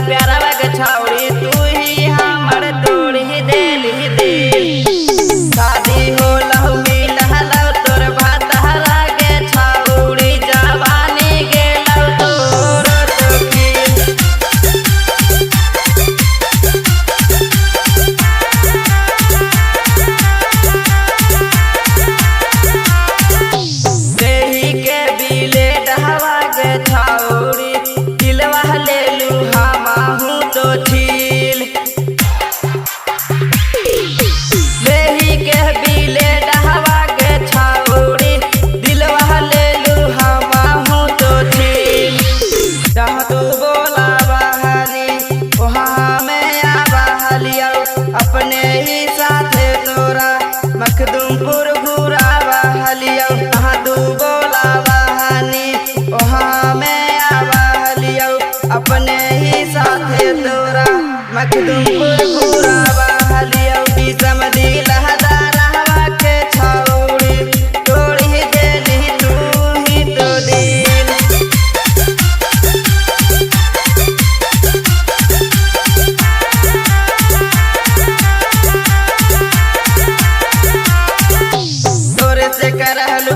प्यारा लगे छौड़ी तू ही हमर तोड़ ही देली दिल। शादी हो लहु मिलहलौ तोर भातहरा गे छौड़ी जवानी गेलौ तोर तोखिल। देही के बिले डहवा गे छौड़ी दिलवा लेलू हमहू तो छील। देही के बिले डहवा गे छौड़ी दिलवा लेलू हमहू तो छील। जहाँ तू बोला बहाली वहाँ में आबहलियौ अपने ही साथे तोरा मखदुमपुर घूरा बहलियौ। जहाँ तू बोला बहानी वहाँ में आबहलियौ अपने ही साथे तोरा मखदुमपुर घूरा बहलियौ। समझी लहदारवा के छौड़ी तोड़ ही देली तू ही तो दिल। तोरे से करहलू